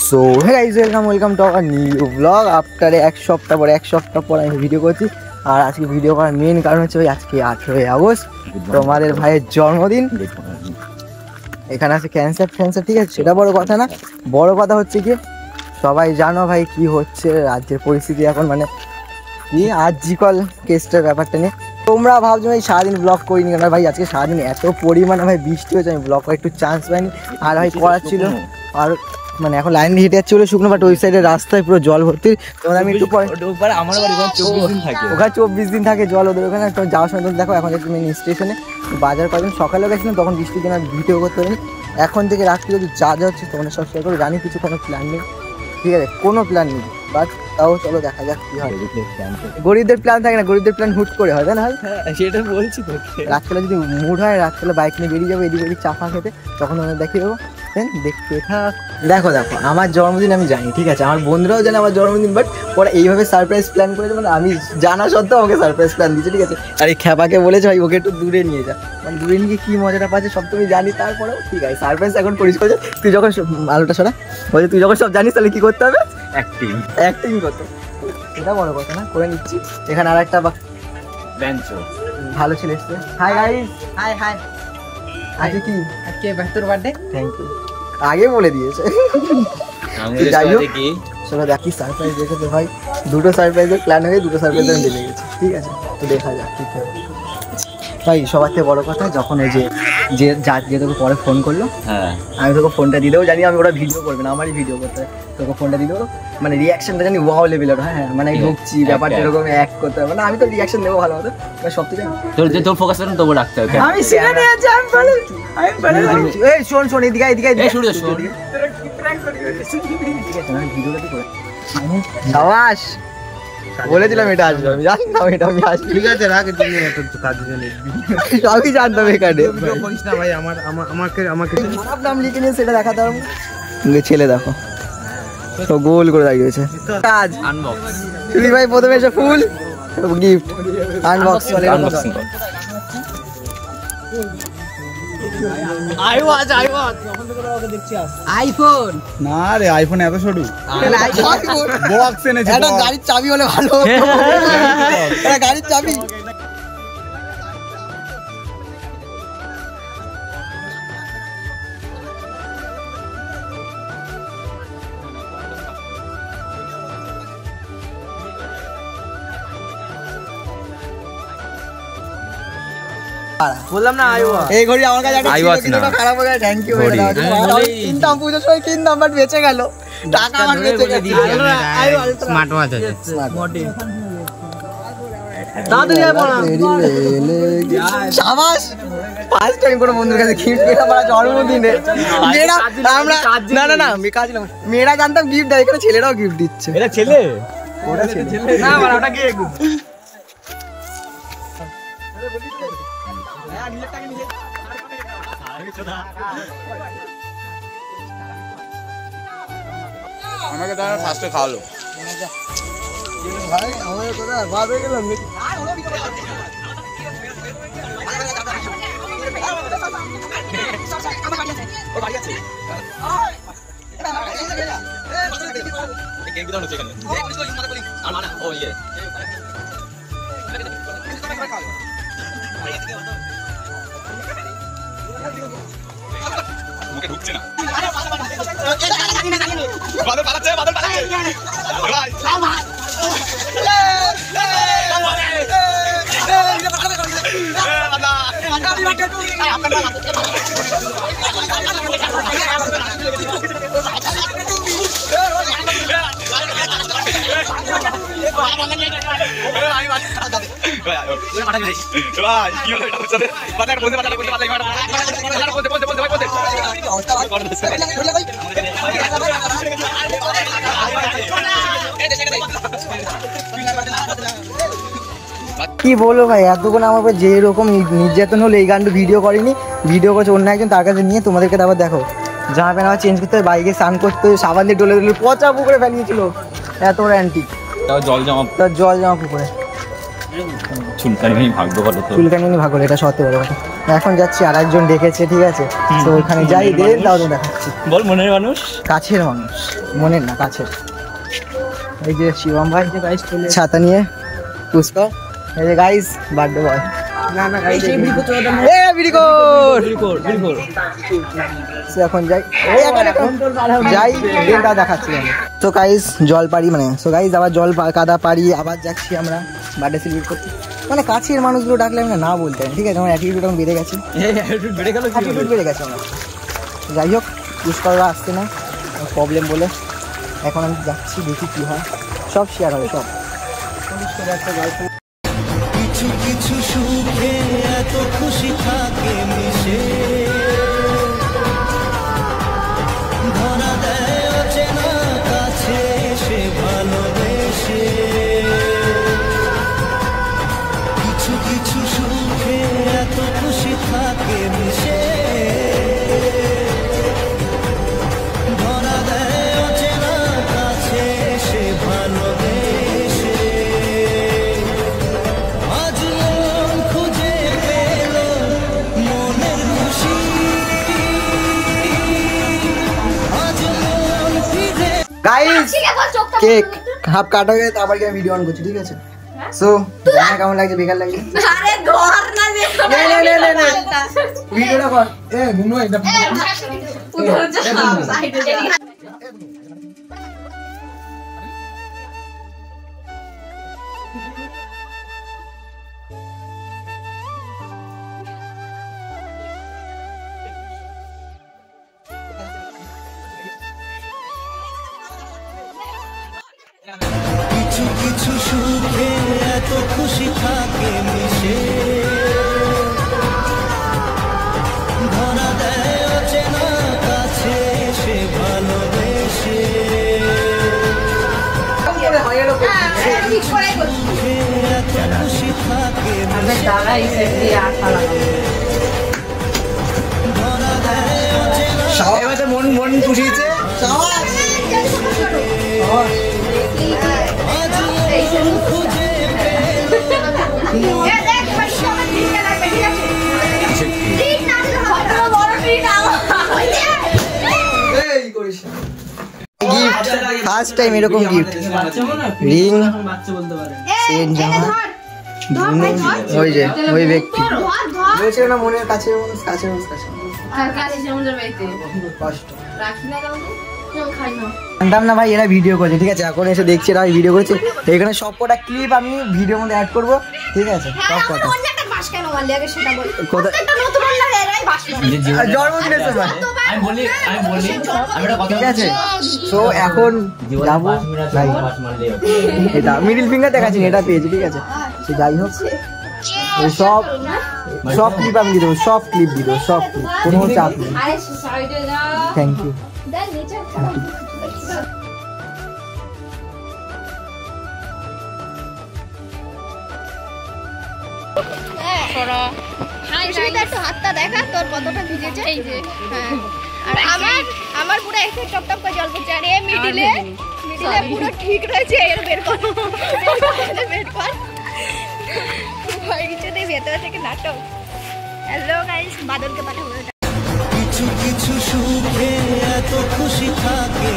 So hey guys, welcome to our new blog. After এক সপ্তাহ পর আমি ভিডিও করছি। আর আজকে ভিডিও করার মেন কারণ হচ্ছে ভাই, আজকে 18 আগস্ট তোমাদের ভাইয়ের জন্মদিন। এখানে আছে ক্যান্সার, ঠিক আছে, সেটা বড় কথা না। বড় কথা হচ্ছে কি, সবাই জানো ভাই কি হচ্ছে রাজ্যের পরিস্থিতি এখন, মানে কি আরজিকর কেসটার ব্যাপারটা নিয়ে। তোমরা ভাবছো ভাই সারাদিন ব্লগ করিনি কেন? ভাই আজকে সারাদিন এত পরিমাণে ভাই বৃষ্টি হয়েছে, আমি ব্লগ করার একটু চান্স পাইনি। আর ভাই করার ছিল, আর মানে এখন লাইন হেঁটে যাচ্ছে বলে শুকনো, বাট ওই সাইডের রাস্তায় পুরো জল ভর্তি। তোমাদের আমি একটু পরে, আমার বাড়ি ওখানে 24 দিন থাকে জল ওদের ওখানে। তো যাওয়ার সময় দেখো এখন একটু মেন স্টেশনে বাজার করেন, সকালেও গেছিলাম তখন বৃষ্টির জন্য ভিডিও করতে পারিনি। এখন থেকে রাত্রি যদি যা হচ্ছে তোমাদের সব শেয়ার করো। জানি কিছু কোনো প্ল্যান নেই, ঠিক আছে, কোনো প্ল্যান নেই, বাট তাও চলো দেখা যাক কি হয়। গরিবদের প্ল্যান থাকে না, গরিবদের প্ল্যান হুট করে হয়, তাই না? সেটা বলছি তো, রাত্রেবেলা যদি মুড হয়, রাত্রেবেলা বাইক নিয়ে বেরিয়ে যাবো এদিক ওদিক চাপা খেতে, তখন ওদের দেখিয়ে দেবো। দেখতে থাক। দেখো আমার জন্মদিন আমি জানি, ঠিক আছে, আমার বন্ধুরাও জানে আমার জন্মদিন, বাট ওরা এইভাবে সারপ্রাইজ প্ল্যান করেছে, মানে আমি জানা সত্ত্বেও আমাকে সারপ্রাইজ প্ল্যান দিচ্ছে, ঠিক আছে। আর এই খ্যাপাকে বলেছে ভাই ওকে একটু দূরে নিয়ে যা, মানে দূরে নিয়ে কি মজাটা পাচ্ছে সব তুমি জানি। তারপরেও ঠিক আছে, সারপ্রাইজ এখন পরিষ্কার হচ্ছে। তুই যখন আলোটা সরা বলছে, তুই যখন সব জানিস তাহলে কি করতে হবে? অ্যাক্টিং করতে, এটা বড় কথা না, করে নিচ্ছি। এখানে আর একটা ভালো ছেলে এসছে। Hi guys, hi. আজকে কি? আজকে 72 বার্থডে। থ্যাংক ইউ, আগে বলে দিয়েছে। যাই হোক, চলো দেখি সারপ্রাইজ দেখেছে ভাই। দুটো সারপ্রাইজের প্ল্যান হয়ে দুটো সারপ্রাইজ আমি দিলে গেছি, ঠিক আছে, তো দেখা যাক ঠিক আছে ভাই। সবার থেকে বড় কথা, যখন এই যে তোকে পরে ফোন করলো, হ্যাঁ আমি তোকে ফোনটা দিয়ে দেবো। জানি আমি ওরা ভিডিও করবে না, আমারই ভিডিও করতে হবে। তোকে ফোনটা দিয়ে দেবো, মানে রিয়াকশনটা জানি ওয়াও লেভেলের। হ্যাঁ মানে ঢুকছি ব্যাপারটা এরকম অ্যাক্ট করতে হবে, মানে আমি তো রিয়াকশন দেবো ভালো মতো, সব থেকে তোর ফোকাস তবু রাখতে হবে। আমি সেখানে আছি, এই শোন এদিকে সাবাস, বলেছিলাম এটা আসবে, আমি জানতাম এটা আমি আসবি, ঠিক আছে রাখ। সবই জানতাম এখানে, ভাই আমাকে খারাপ নাম লিখে নিয়ে সেটা দেখাতে হবে। ছেলে দেখো তো গোল করে দাঁড়িয়েছে। কাজ শুধু ভাই প্রথমে এসে ফুল গিফট আনবক্সিং আইফোন না রে, আইফোন এত সরু বক্স এনেছে। এটা গাড়ির চাবি হলে ভালো হতো, এটা গাড়ির চাবি। বললাম না এই ঘড়ি আমার কাছে একটা খারাপ হয়ে গেছে। থ্যাংক ইউ, কিনতাম পুজোর সময় কিনতাম, বাট বেঁচে গেল, টাকা আমার বেঁচে গেছে। স্মার্ট ওয়াচ আছে, শাবাশ। ফার্স্ট টাইম কোনো বন্ধুর কাছে গিফট পেলাম আমার জন্মদিনে। না মেয়েরা জানতাম গিফট দেয়, এখানে ছেলেরাও গিফট দিচ্ছে। এটা ছেলে, ওটা ছেলে না, ওটা কে? আমাকে তারা ফার্স্টে খাওয়ালো ভাই, আমাদের কথা ভাবে গেলাম। মুখে ঢুকছে না, বাদল পালাচ্ছে কি বলবো ভাই, এতক্ষণ আমার উপর যে রকম নির্যাতন হলো, এই গানটা ভিডিও করিনি, ভিডিও করছে অন্য একজন, তার কাছে নিয়ে তোমাদেরকে আবার দেখো জামা প্যান্ট আবার চেঞ্জ করতে হবে, বাইকে স্নান করতে হবে, সাবান দিয়ে ডলে পচা পুকুরে ফেলিয়েছিল, এত বড় অ্যান্টিক, জল জমা পুকুরে। চুলকানি ভাগ্য ভালো তো, চুলকানি ভাগ্য, এটা সত্যি বড় কথা। এখন যাচ্ছি, আর একজন ডেকেছে, ঠিক আছে, তো ওখানে যাই, দেন তাও দেখাচ্ছি। বল মনের মানুষ, কাছের মানুষ, মনের না কাছের। এই যে শিবম ভাই যে গাইস চলে ছাতা নিয়ে, পুষ্পা, এই যে গাইস বার্থডে বয়। না না গাইস এই ভিডিও তো দাও, এ ভিডিও এখন যাই, এই এখন যাই, দেন তাও দেখাচ্ছি আমি। তো গাইস জল পারি, মানে সো গাইস আবার জল কাদা পারি, আবার যাচ্ছি আমরা বার্থডে সেলিব্রেট করতে। মানে কাছের মানুষগুলো ডাকলে আমি না বলতে, ঠিক আছে, আমার অ্যাটিটিউড এখন বেড়ে গেছে, অ্যাটিটিউড বেড়ে গেছে আমার। যাই হোক, পুষ্পারা আসছে না প্রবলেম বলে, এখন আমি যাচ্ছি, দেখি কি হয়, সব শেয়ার হবে সব। কিছু কিছু সুখে এত খুশি থাকে মিশে, ধরা দেয় অচেনা কাছে সে ভালোবেসে। কিছু কিছু সুখে এত খুশি থাকে মিশে, ধরা দেয় অচেনা কাছে সে ভালোবেসে। আজ মন খুঁজে পেল মনের খুশি, আজ মন ফিরে। গাইস কেক হাফ কাটা হয়ে তারপর কি আমি ভিডিও অন করছি, ঠিক আছে। সো জানা কেমন লাগছে, বেকার লাগছে, আরে ধর না যে নে ভিডিওটা কর, এ ঘুমো এটা পুরো সব সাইডে যা। কিছু কিছু সুখে এত খুশি থাকে মিশে, ধরা দেয় অচেনা কাছে সে ভালোবেসে। ঠিক করে বল সুখে এত খুশি থাকে আমি দাদা এসে দিয়ে আঠা লাগাবো। ধরা দেয় অচেনা সবাই মন খুশিছে, আজ মন খুঁজে পেল। এ দেখ ভাই সবাই ঠিক লাগবে, ঠিক আছে ঠিক না হয়তো বড় ঠিক এই করিস গিফট, ফার্স্ট টাইম এরকম গিফট, রিং, সেন জামা, ওই যে ওই ব্যক্তি বলছিল না মনের কাছে মানুষ, কাছে মানুষ, কাছে আর কাছে সমুদ্র বাইতে কষ্ট রাখি না কাউকে, কেউ খাই না। জানতাম না ভাই এরা ভিডিও করছে, ঠিক আছে, এখন এসে দেখছি এরা ভিডিও করছে। এখানে সব কটা ক্লিপ আমি ভিডিওর মধ্যে অ্যাড করবো, ঠিক আছে, সব কটা। অন্য একটা বাস কেন মারলি আগে সেটা বল। কোথায় একটা নতুন বাংলা এরাই বাস মারে। জন্মদিনের সময়, আমি বলি আমি একটা কথা, ঠিক আছে। তো এখন যাবো ভাই, এটা মিডিল ফিঙ্গার দেখাচ্ছি, এটা পেয়েছি, ঠিক আছে। সে যাই হোক, এই সব ক্লিপ আমি দিয়ে দেবো, সব ক্লিপ দিয়ে দেবো, সব ক্লিপ, কোনো চাপ নেই। আরে সাইডে যা, থ্যাংক ইউ। দেখ নিচে একটু হাতটা দেখা তোর কতটা ভিজেছে, এই যে হ্যাঁ। আর আমার পুরো এসে টপ টপ করে জল পড়ছে, আর এ মিডিলে পুরো ঠিক রয়েছে, এর বের কর ভয় কিছু নেই, ভেতরে থেকে নাটক। হ্যালো গাইস, বাদলকে পাঠাবো। কিছু কিছু সুখে এত খুশি থাকে